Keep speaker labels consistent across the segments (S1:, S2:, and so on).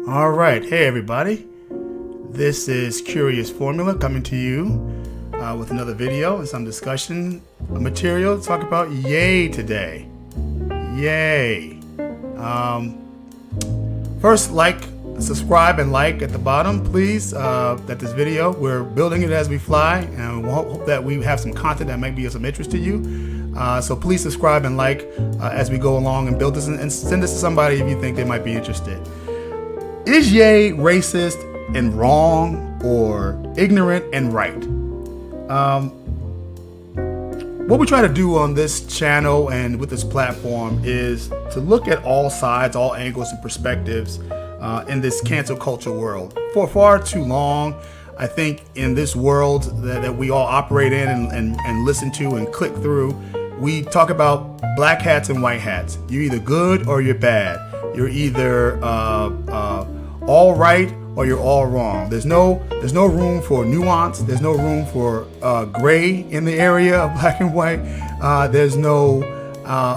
S1: All right, hey everybody. This is Curious Formula coming to you with another video and some discussion material to talk about Ye today. Yay. First, subscribe and like at the bottom, please, that this video. We're building it as we fly, and we hope that we have some content that might be of some interest to you. So please subscribe and like as we go along and build this, and send this to somebody if you think they might be interested. Is Ye racist and wrong, or ignorant and right? What we try to do on this channel and with this platform is to look at all sides, all angles and perspectives in this cancel culture world. For far too long, I think in this world that we all operate in and listen to and click through, we talk about black hats and white hats. You're either good or you're bad. You're either all right or you're all wrong. There's no room for nuance. There's no room for gray in the area of black and white. There's no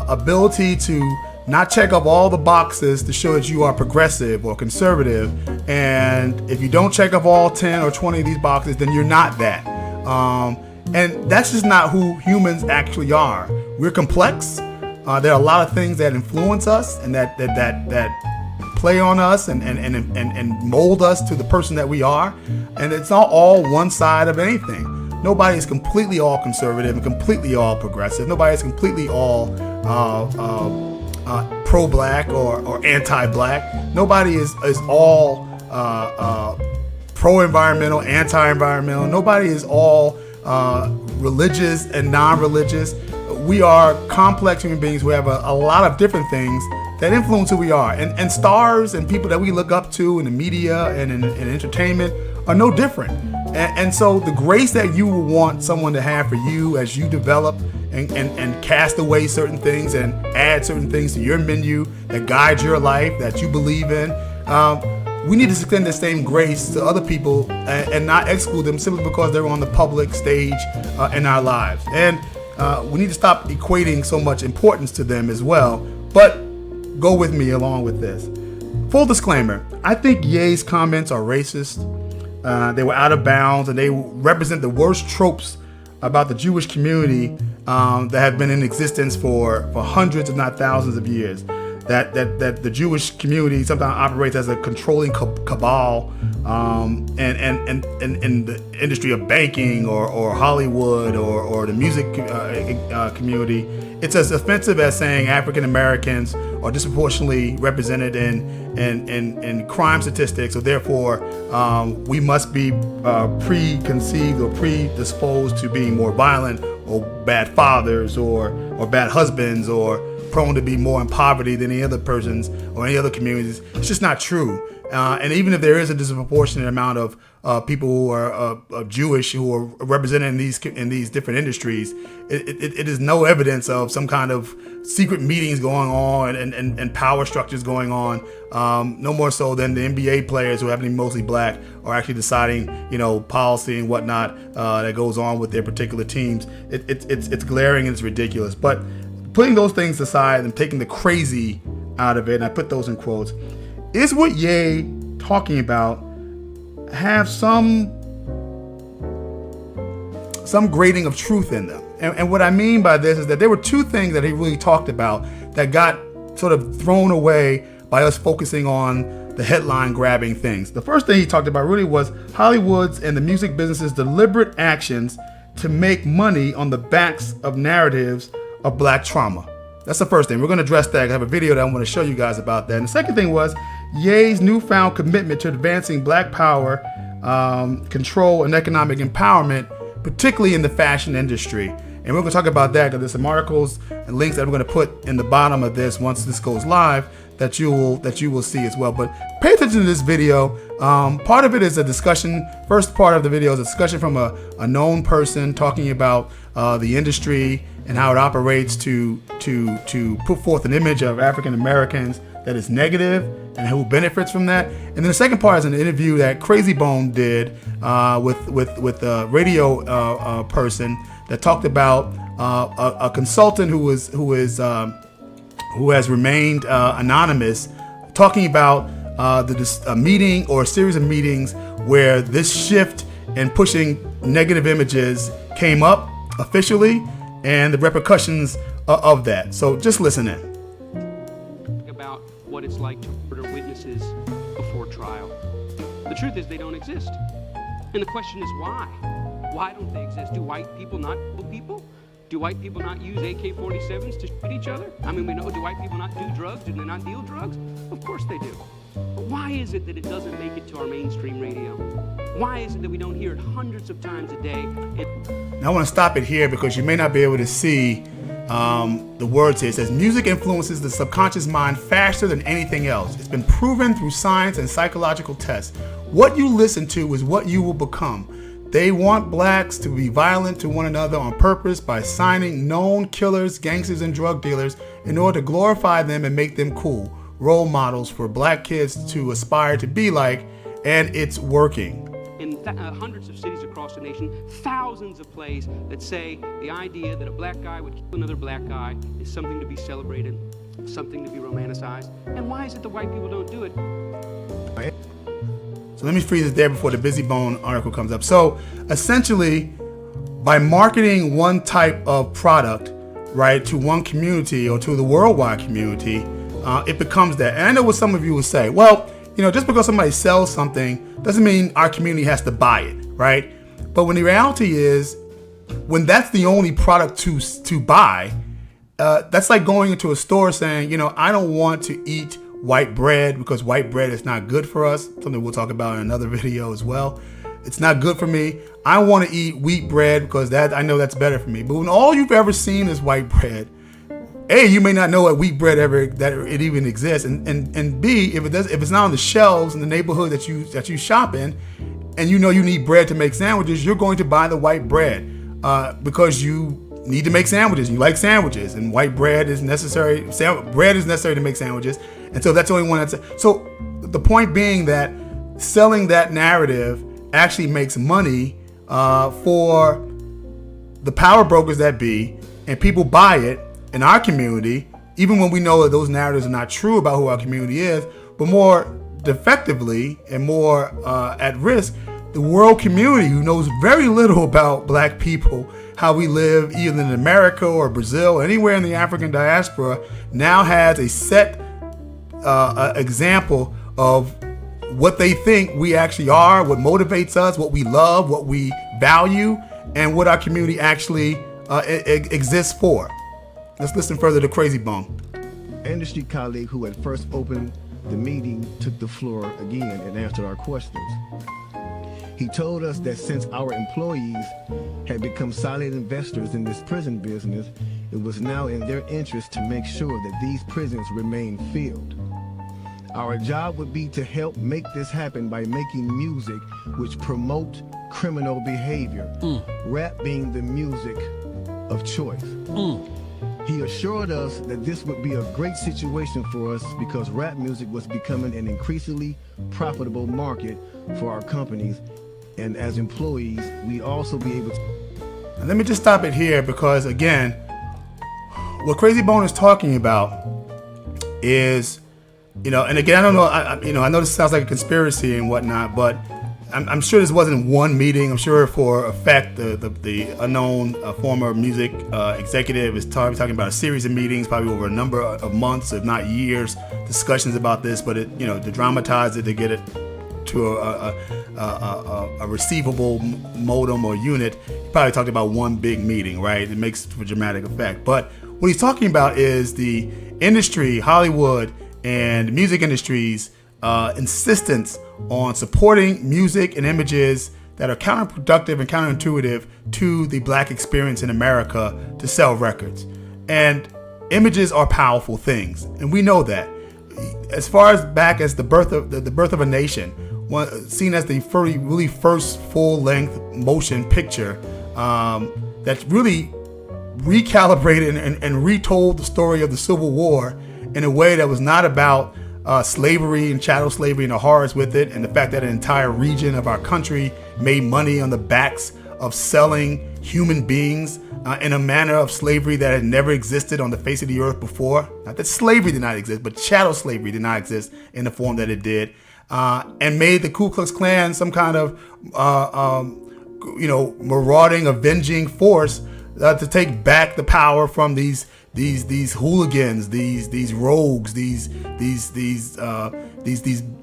S1: ability to not check off all the boxes to show that you are progressive or conservative. And if you don't check off all 10 or 20 of these boxes, then you're not that. And that's just not who humans actually are. We're complex. There are a lot of things that influence us and that play on us and mold us to the person that we are. And it's not all one side of anything. Nobody is completely all conservative and completely all progressive. Nobody is completely all pro-black or anti-black. Nobody is all pro-environmental, anti-environmental. Nobody is all religious and non-religious. We are complex human beings who have a lot of different things that influence who we are. And stars and people that we look up to in the media and in entertainment are no different. And so the grace that you will want someone to have for you as you develop and cast away certain things and add certain things to your menu that guide your life, that you believe in, we need to extend the same grace to other people and not exclude them simply because they're on the public stage in our lives. And we need to stop equating so much importance to them as well. But go with me along with this. Full disclaimer, I think Ye's comments are racist. They were out of bounds and they represent the worst tropes about the Jewish community that have been in existence for hundreds, if not thousands of years. That the Jewish community sometimes operates as a controlling cabal and in the industry of banking or Hollywood or the music community. It's as offensive as saying African Americans are disproportionately represented in crime statistics, so therefore we must be preconceived or predisposed to being more violent or bad fathers or bad husbands or prone to be more in poverty than any other persons or any other communities. It's just not true. And even if there is a disproportionate amount of people who are Jewish who are represented in these different industries, it is no evidence of some kind of secret meetings going on and power structures going on. No more so than the NBA players who happen to be mostly black are actually deciding, policy and whatnot that goes on with their particular teams. It's glaring and it's ridiculous. But putting those things aside and taking the crazy out of it, and I put those in quotes, is what Ye talking about have some grading of truth in them? And what I mean by this is that there were two things that he really talked about that got sort of thrown away by us focusing on the headline grabbing things. The first thing he talked about really was Hollywood's and the music business's deliberate actions to make money on the backs of narratives of black trauma. That's the first thing. We're going to address that. I have a video that I want to show you guys about that. And the second thing was Ye's newfound commitment to advancing black power, control, and economic empowerment, particularly in the fashion industry. And we're going to talk about that because there's some articles and links that I'm going to put in the bottom of this once this goes live that you will see as well. But pay attention to this video. Part of it is a discussion. First part of the video is a discussion from a known person talking about the industry and how it operates to put forth an image of African Americans that is negative and who benefits from that. And then the second part is an interview that Crazy Bone did with a radio person that talked about a consultant who has remained anonymous, talking about a meeting or a series of meetings where this shift in pushing negative images came up officially and the repercussions of that. So just listen in.
S2: About what it's like to murder witnesses before trial. The truth is they don't exist. And the question is why? Why don't they exist? Do white people not kill people? Do white people not use AK-47s to shoot each other? I mean, we know, do white people not do drugs? Do they not deal drugs? Of course they do. But why is it that it doesn't make it to our mainstream radio? Why is it that we don't hear it hundreds of times a day?
S1: Now I want to stop it here because you may not be able to see the words here. It says, music influences the subconscious mind faster than anything else. It's been proven through science and psychological tests. What you listen to is what you will become. They want blacks to be violent to one another on purpose by signing known killers, gangsters, and drug dealers in order to glorify them and make them cool, role models for black kids to aspire to be like, and it's working.
S2: In hundreds of cities across the nation, thousands of plays that say the idea that a black guy would kill another black guy is something to be celebrated, something to be romanticized. And why is it the white people don't do it?
S1: So let me freeze it there before the Busy Bone article comes up. So essentially, by marketing one type of product, right, to one community or to the worldwide community, it becomes that. And I know what some of you will say. Well, you know, just because somebody sells something doesn't mean our community has to buy it, right? But when the reality is, when that's the only product to buy, that's like going into a store saying, you know, I don't want to eat white bread because white bread is not good for us. Something we'll talk about in another video as well. It's not good for me. I want to eat wheat bread because I know that's better for me. But when all you've ever seen is white bread, A, you may not know what wheat bread that it even exists, and B, if it's not on the shelves in the neighborhood that you shop in, and you know you need bread to make sandwiches, you're going to buy the white bread because you need to make sandwiches. You like sandwiches, and white bread is necessary. Bread is necessary to make sandwiches, and so that's the only one that's. So the point being that selling that narrative actually makes money for the power brokers that be, and people buy it in our community, even when we know that those narratives are not true about who our community is, but more defectively and more at risk, the world community who knows very little about black people, how we live either in America or Brazil, anywhere in the African diaspora, now has a set example of what they think we actually are, what motivates us, what we love, what we value, and what our community actually exists for. Let's listen further to Crazy Bone.
S3: Industry colleague who had first opened the meeting took the floor again and answered our questions. He told us that since our employees had become silent investors in this prison business, it was now in their interest to make sure that these prisons remain filled. Our job would be to help make this happen by making music which promote criminal behavior, rap being the music of choice. He assured us that this would be a great situation for us because rap music was becoming an increasingly profitable market for our companies, and as employees, we also be able to.
S1: And let me just stop it here because, again, what Crazy Bone is talking about is, you know, and again, I don't know, I know this sounds like a conspiracy and whatnot, but I'm sure this wasn't one meeting. I'm sure for a fact the unknown former music executive is talking about a series of meetings, probably over a number of months, if not years, discussions about this. But it, you know, to dramatize it, to get it to a receivable modem or unit, he probably talked about one big meeting, right? It makes for dramatic effect. But what he's talking about is the industry, Hollywood and music industries' insistence on supporting music and images that are counterproductive and counterintuitive to the black experience in America to sell records. And images are powerful things, and we know that. As far as back as the birth of a nation, seen as the really first full-length motion picture that really recalibrated and retold the story of the Civil War in a way that was not about slavery and chattel slavery and the horrors with it, and the fact that an entire region of our country made money on the backs of selling human beings in a manner of slavery that had never existed on the face of the earth before. Not that slavery did not exist, but chattel slavery did not exist in the form that it did, and made the Ku Klux Klan some kind of marauding, avenging force to take back the power from these hooligans, these rogues, these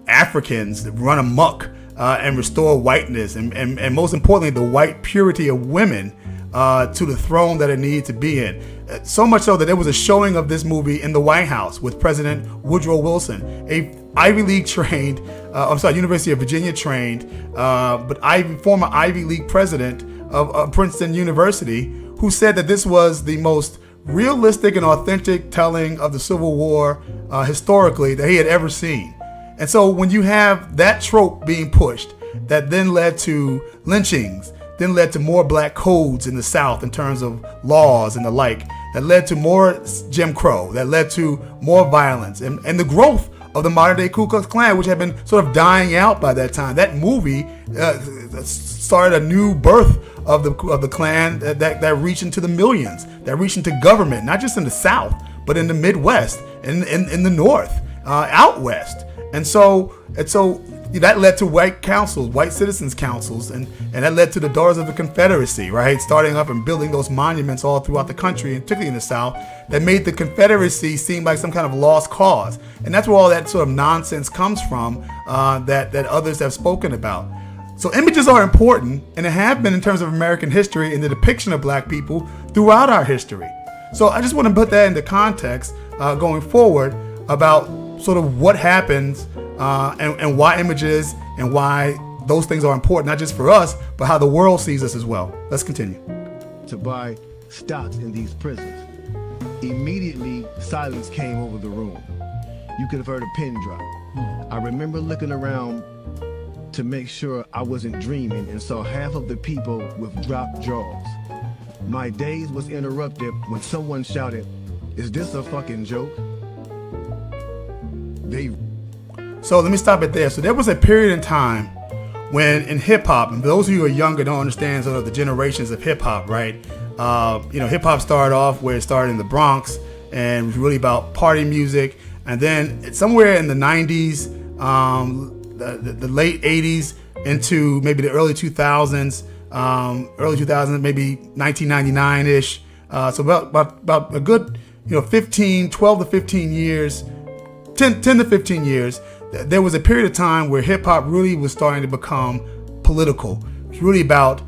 S1: Africans that run amok and restore whiteness, and most importantly, the white purity of women to the throne that it needed to be in. So much so that there was a showing of this movie in the White House with President Woodrow Wilson, a Ivy League trained, University of Virginia trained, but former Ivy League president of Princeton University, who said that this was the most realistic and authentic telling of the Civil War historically that he had ever seen. And so when you have that trope being pushed, that then led to lynchings, then led to more black codes in the South in terms of laws and the like, that led to more Jim Crow, that led to more violence, and the growth of the modern day Ku Klux Klan, which had been sort of dying out by that time. That movie started a new birth of the Klan that reached into the millions, that reached into government, not just in the South, but in the Midwest, in the North, out West. And so that led to white councils, white citizens councils, and that led to the Daughters of the Confederacy, right? Starting up and building those monuments all throughout the country, and particularly in the South, that made the Confederacy seem like some kind of lost cause. And that's where all that sort of nonsense comes from that others have spoken about. So images are important, and they have been in terms of American history and the depiction of black people throughout our history. So I just want to put that into context going forward about sort of what happens and why images and why those things are important, not just for us, but how the world sees us as well. Let's continue.
S3: To buy stocks in these prisons. Immediately, silence came over the room. You could have heard a pin drop. I remember looking around to make sure I wasn't dreaming and saw half of the people with dropped jaws. My daze was interrupted when someone shouted, "Is this a fucking joke?"
S1: So let me stop it there. So there was a period in time when in hip hop, and those of you who are younger don't understand sort of the generations of hip hop, right? Hip hop started off where it started in the Bronx and was really about party music. And then somewhere in the 90s, the late 80s into maybe the early 2000s, maybe 1999-ish. So about a good, 12 to 15 years, 10 to 15 years, there was a period of time where hip hop really was starting to become political. It was really about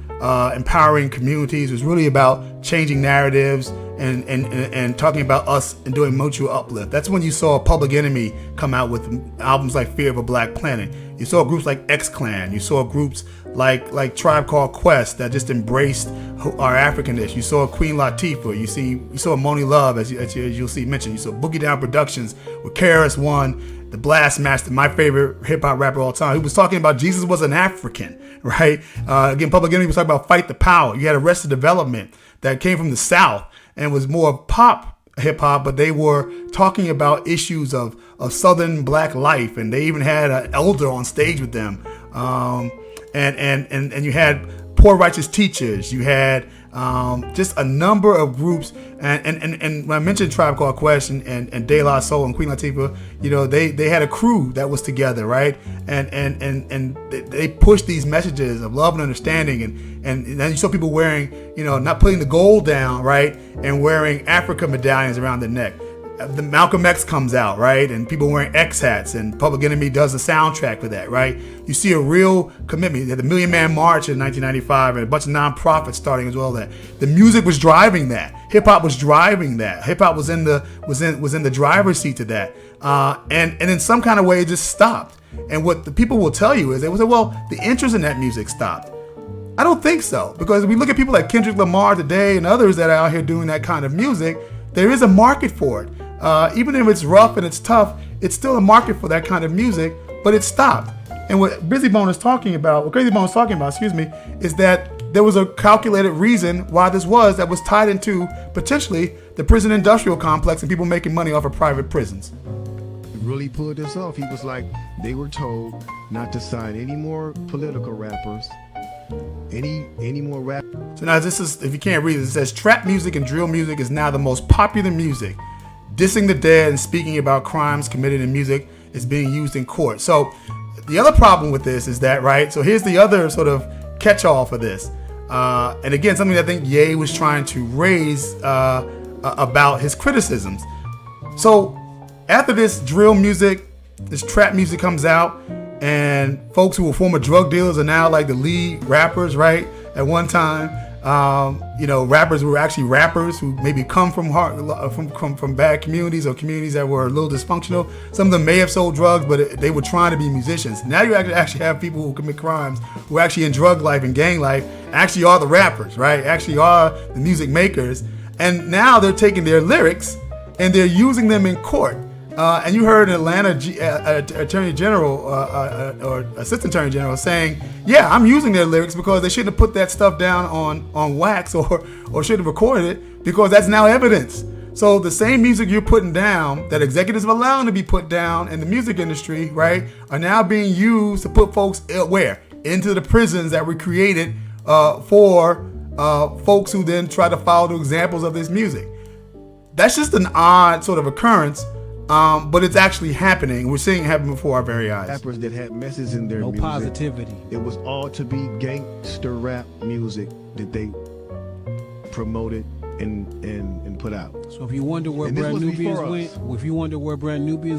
S1: empowering communities. It was really about changing narratives and talking about us and doing mutual uplift. That's when you saw Public Enemy come out with albums like Fear of a Black Planet. You saw groups like X-Clan. You saw groups like Tribe Called Quest that just embraced our Africanness. You saw Queen Latifah. You saw Moni Love, as you'll see mentioned. You saw Boogie Down Productions with KRS-One, the Blast Master, my favorite hip hop rapper of all time. He was talking about Jesus was an African, right? Again, Public Enemy was talking about Fight the Power. You had Arrested Development that came from the South and was more pop hip hop, but they were talking about issues of Southern black life, and they even had an elder on stage with them. And you had Poor Righteous Teachers. You had just a number of groups, and when I mentioned Tribe Called Quest and De La Soul and Queen Latifah, they had a crew that was together, right? And they pushed these messages of love and understanding, and then you saw people wearing, not putting the gold down, right, and wearing Africa medallions around their neck. The Malcolm X comes out, right, and people wearing X hats, and Public Enemy does the soundtrack for that, right? You see a real commitment. You had the Million Man March in 1995, and a bunch of nonprofits starting as well. That the music was driving that. Hip hop was driving that. Hip hop was in the driver's seat to that. And in some kind of way, it just stopped. And what the people will tell you is they will say, well, the interest in that music stopped. I don't think so, because we look at people like Kendrick Lamar today and others that are out here doing that kind of music. There is a market for it. Even if it's rough and it's tough, it's still a market for that kind of music, but it stopped. And what Crazy Bone is talking about, is that there was a calculated reason why this was that was tied into potentially the prison industrial complex and people making money off of private prisons.
S3: Really pulled this off. He was like, they were told not to sign any more political rappers, Any more rap?
S1: So now this is, if you can't read this, it says trap music and drill music is now the most popular music. Dissing the dead and speaking about crimes committed in music is being used in court. So the other problem with this is that, right? So here's the other sort of catch-all for this. And again, something I think Ye was trying to raise about his criticisms. So after this drill music, this trap music comes out, and folks who were former drug dealers are now like the lead rappers, right? At one time, rappers who were actually rappers who maybe come from bad communities or communities that were a little dysfunctional. Some of them may have sold drugs, but they were trying to be musicians. Now you actually have people who commit crimes who actually in drug life and gang life actually are the rappers, right? Actually are the music makers. And now they're taking their lyrics and they're using them in court. And you heard Atlanta Attorney General or Assistant Attorney General saying, yeah, I'm using their lyrics because they shouldn't have put that stuff down on wax or should have recorded it, because that's now evidence. So the same music you're putting down that executives are allowing to be put down in the music industry, right, are now being used to put folks where? Into the prisons that were created for folks who then try to follow the examples of this music. That's just an odd sort of occurrence. But it's actually happening. We're seeing it happen before our very eyes.
S3: Rappers that had messages in their music.
S4: No positivity.
S3: It was all to be gangster rap music that they promoted and put out.
S4: So if you wonder where Brand Nubians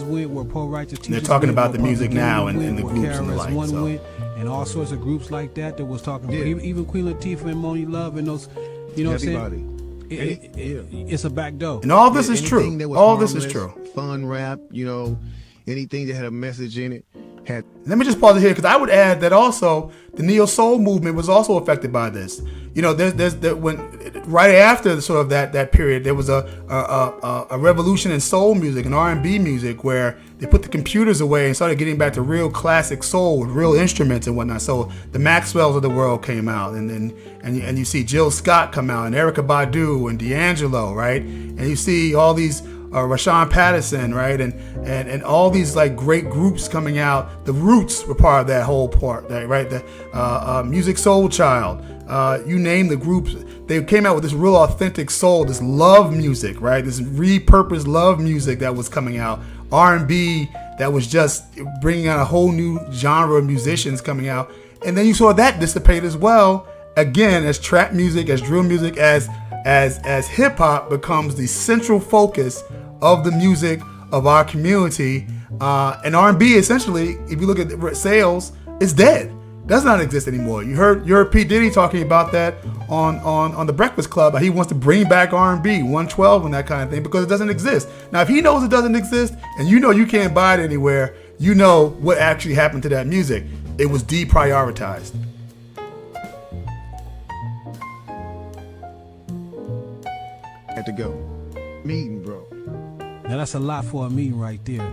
S4: went, where Poor Righteous Teachers
S1: they're talking
S4: went,
S1: about the
S4: where
S1: music
S4: Public
S1: now
S4: Enemy
S1: and the
S4: went,
S1: groups
S4: where
S1: and the like.
S4: KRS-One
S1: So.
S4: went, and all sorts of groups like that was talking.
S3: Yeah.
S4: Even Queen Latifah and Moni Love and those, you know
S3: Everybody.
S4: what I'm saying? It's a back door.
S1: And all this is
S3: Anything
S1: true.
S3: that was
S1: All this is
S3: harmless,
S1: true.
S3: Fun rap, anything that had a message in it had.
S1: Let me just pause it here, because I would add that also the neo soul movement was also affected by this. Right after sort of that period, there was a revolution in soul music and R&B music where they put the computers away and started getting back to real classic soul with real instruments and whatnot. So the Maxwells of the world came out, and you see Jill Scott come out, and Erykah Badu and D'Angelo, right? And you see all these. Rashawn Patterson, right, and all these like great groups coming out. The Roots were part of that whole part, right? The Music Soul Child, you name the groups. They came out with this real authentic soul, this love music, right? This repurposed love music that was coming out. R&B that was just bringing out a whole new genre of musicians coming out, and then you saw that dissipate as well. Again, as trap music, as drill music, as hip hop becomes the central focus of the music of our community, and R&B essentially, if you look at sales, it's dead. Does not exist anymore. You heard P. Diddy talking about that on the Breakfast Club. He wants to bring back R&B, 112 and that kind of thing, because it doesn't exist. Now, if he knows it doesn't exist, and you can't buy it anywhere, you know what actually happened to that music. It was deprioritized.
S3: Had to go. Meeting, bro.
S4: Now that's a lot for a meeting right there.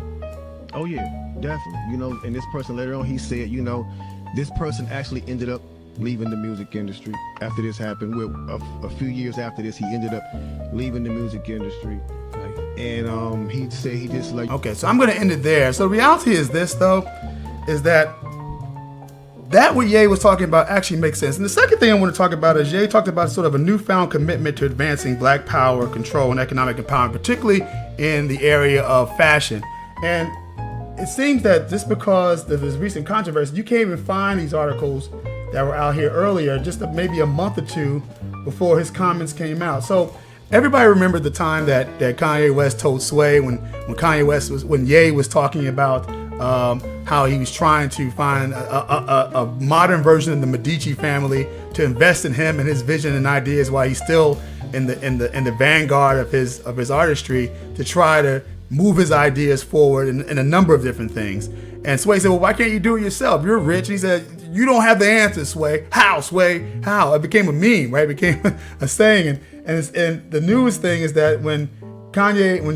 S3: Oh yeah, definitely. And this person later on, he said, this person actually ended up leaving the music industry after this happened. A few years after this, he ended up leaving the music industry.
S4: Right.
S3: And he said he just like.
S1: Okay, so I'm going to end it there. So the reality is this, though, is that what Ye was talking about actually makes sense. And the second thing I want to talk about is Ye talked about sort of a newfound commitment to advancing Black power, control, and economic empowerment, particularly in the area of fashion. And it seems that just because of this recent controversy, you can't even find these articles that were out here earlier, just maybe a month or two before his comments came out. So everybody remembered the time that Kanye West told Sway when Ye was talking about how he was trying to find a modern version of the Medici family to invest in him and his vision and ideas while he's still in the vanguard of his artistry, to try to move his ideas forward in a number of different things. And Sway said, well, why can't you do it yourself? You're rich. And he said, you don't have the answer, Sway. How, Sway? How? It became a meme, right? It became a saying. And the newest thing is that when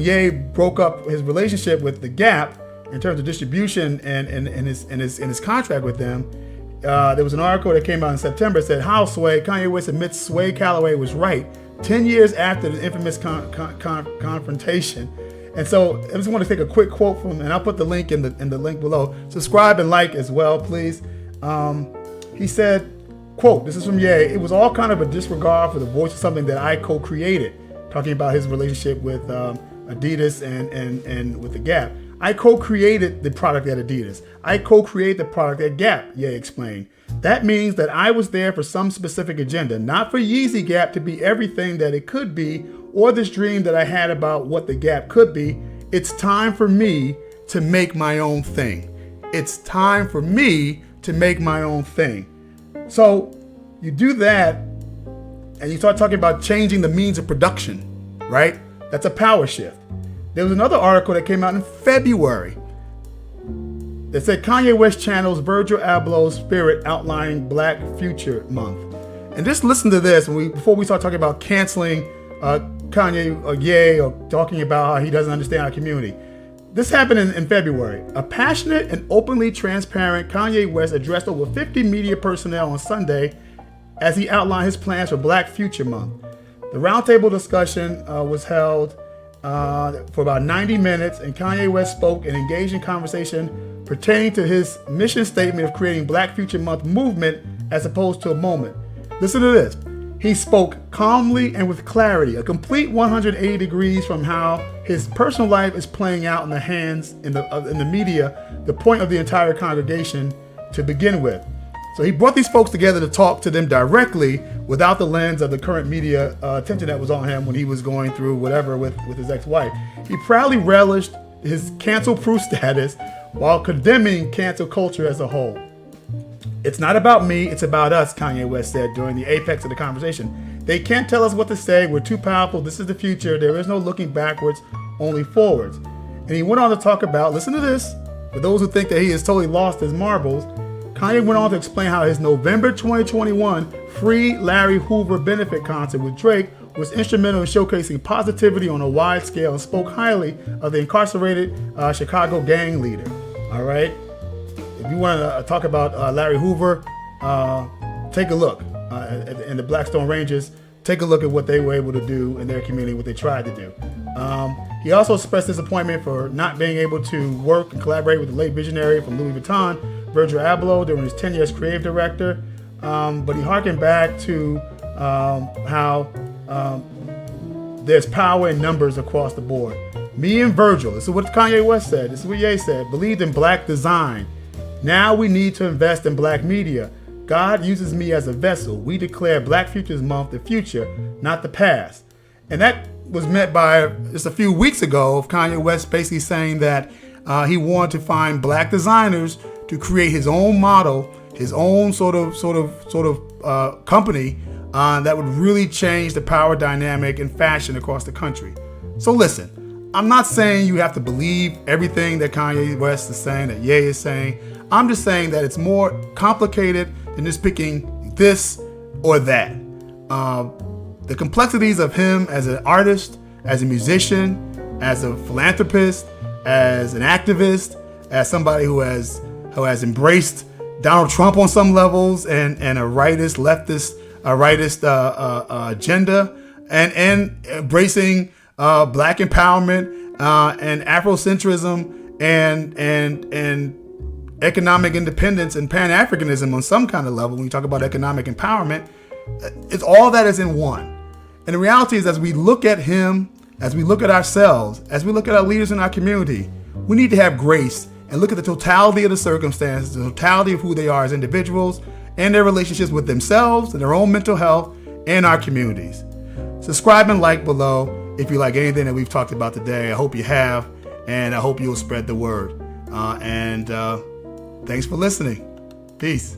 S1: Ye broke up his relationship with The Gap in terms of distribution and his contract with them, there was an article that came out in September that said, how Sway, Kanye West admits Sway Calloway was right 10 years after the infamous confrontation. And so I just want to take a quick quote from, and I'll put the link in the link below. Subscribe and like as well, please. He said, quote, this is from Ye, it was all kind of a disregard for the voice of something that I co-created, talking about his relationship with Adidas and with the Gap. I co-created the product at Adidas. I co-created the product at Gap, Ye explained. That means that I was there for some specific agenda, not for Yeezy Gap to be everything that it could be, or this dream that I had about what the Gap could be. It's time for me to make my own thing. It's time for me to make my own thing. So you do that and you start talking about changing the means of production, right? That's a power shift. There was another article that came out in February that said Kanye West channels Virgil Abloh's spirit outlining Black Future Month. And just listen to this before we start talking about canceling Kanye or Ye or talking about how he doesn't understand our community. This happened in February. A passionate and openly transparent Kanye West addressed over 50 media personnel on Sunday as he outlined his plans for Black Future Month. The roundtable discussion was held for about 90 minutes, and Kanye West spoke and engaged in conversation pertaining to his mission statement of creating Black Future Month movement as opposed to a moment. Listen to this. He spoke calmly and with clarity, a complete 180 degrees from how his personal life is playing out in the hands in the media, the point of the entire congregation to begin with. So he brought these folks together to talk to them directly without the lens of the current media attention that was on him when he was going through whatever with his ex-wife. He proudly relished his cancel-proof status while condemning cancel culture as a whole. It's not about me, it's about us, Kanye West said during the apex of the conversation. They can't tell us what to say, we're too powerful, this is the future, there is no looking backwards, only forwards. And he went on to talk about, listen to this, for those who think that he has totally lost his marbles, Kanye went on to explain how his November 2021 Free Larry Hoover benefit concert with Drake was instrumental in showcasing positivity on a wide scale and spoke highly of the incarcerated Chicago gang leader. All right. If you want to talk about Larry Hoover, take a look in the Blackstone Rangers. Take a look at what they were able to do in their community, what they tried to do. He also expressed disappointment for not being able to work and collaborate with the late visionary from Louis Vuitton, Virgil Abloh, during his tenure as creative director. But he harkened back to how there's power in numbers across the board. Me and Virgil, this is what Kanye West said, this is what Ye said, believed in black design. Now we need to invest in black media. God uses me as a vessel. We declare Black Futures Month the future, not the past. And that was met by just a few weeks ago of Kanye West basically saying that he wanted to find black designers to create his own model, his own sort of company that would really change the power dynamic in fashion across the country. So listen, I'm not saying you have to believe everything that Kanye West is saying, that Ye is saying. I'm just saying that it's more complicated than just picking this or that. The complexities of him as an artist, as a musician, as a philanthropist, as an activist, as somebody who has embraced Donald Trump on some levels and a leftist agenda, and embracing black empowerment and Afrocentrism and economic independence and Pan-Africanism on some kind of level. When you talk about economic empowerment, it's all that is in one. And the reality is, as we look at him, as we look at ourselves, as we look at our leaders in our community, we need to have grace and look at the totality of the circumstances, the totality of who they are as individuals and their relationships with themselves and their own mental health and our communities. Subscribe and like below if you like anything that we've talked about today. I hope you have, and I hope you'll spread the word. Thanks for listening. Peace.